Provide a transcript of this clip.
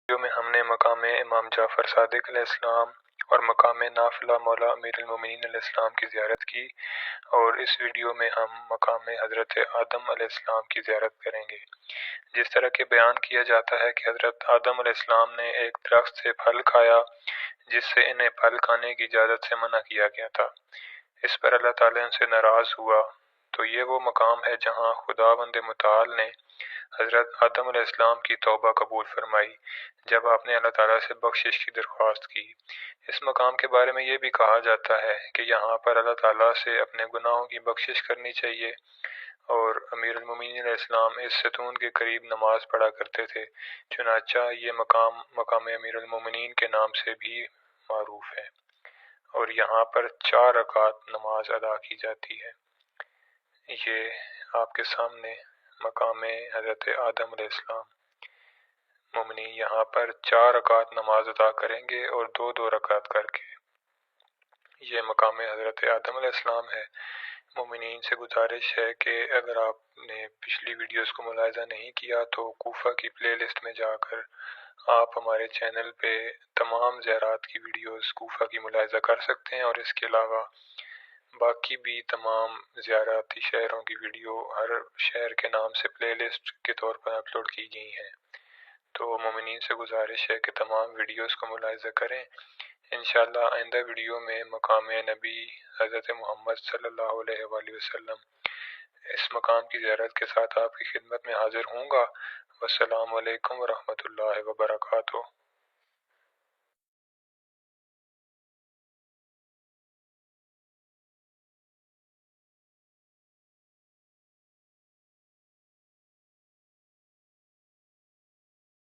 Video میں ہم نے مقام امام جعفر صادق علیہ السلام اور مقام نافلہ مولا امیر المومنین علیہ السلام کی زیارت کی، اور اس ویڈیو میں ہم مقام حضرت آدم علیہ السلام کی زیارت کریں گے۔ جس طرح کہ بیان کیا جاتا ہے کہ حضرت آدم علیہ السلام نے ایک درخت سے پھل کھایا جس سے انہیں پھل کھانے کی اجازت سے منع کیا گیا تھا۔ اس پر اللہ تعالیٰ ان سے ناراض ہوا، تو یہ وہ مقام ہے جہاں خداوند متعال نے حضرت آدم علیہ السلام کی توبہ قبول فرمائی جب آپ نے اللہ تعالیٰ سے بخشش کی درخواست کی۔ اس مقام کے بارے میں یہ بھی کہا جاتا ہے کہ یہاں پر اللہ تعالیٰ سے اپنے گناہوں کی بخشش کرنی چاہیے، اور امیر المومنین علیہ السلام اس ستون کے قریب نماز پڑھا کرتے تھے، چنانچہ یہ مقام مقام امیر المومنین کے نام سے بھی معروف ہے، اور یہاں پر 4 رکعت نماز ادا کی جاتی ہے۔ یہ آپ کے سامنے مقام حضرت آدم علیہ السلام، مومنین یہاں پر 4 رکعت نماز ادا کریں گے اور 2 رکعت کر کے۔ یہ مقام حضرت آدم علیہ السلام ہے۔ مومنین سے گزارش ہے کہ اگر آپ نے پچھلی ویڈیوز کو ملاحظہ نہیں کیا تو کوفہ کی پلے لسٹ میں جا کر آپ ہمارے چینل پہ تمام زیارات کی ویڈیوز کوفہ کی ملاحظہ کر سکتے ہیں، اور اس کے علاوہ باقی بھی تمام زیاراتی شہروں کی ویڈیو ہر شہر کے نام سے پلے لسٹ کے طور پر اپلوڈ کی گئی ہیں۔ تو مومنین سے گزارش ہے کہ تمام ویڈیوز کو ملاحظہ کریں۔ انشاءاللہ آئندہ ویڈیو میں مقام نبی حضرت محمد صلی اللہ علیہ وآلہ وسلم اس مقام کی زیارت کے ساتھ آپ کی خدمت میں حاضر ہوں گا۔ والسلام علیکم ورحمۃ اللہ وبرکاتہ۔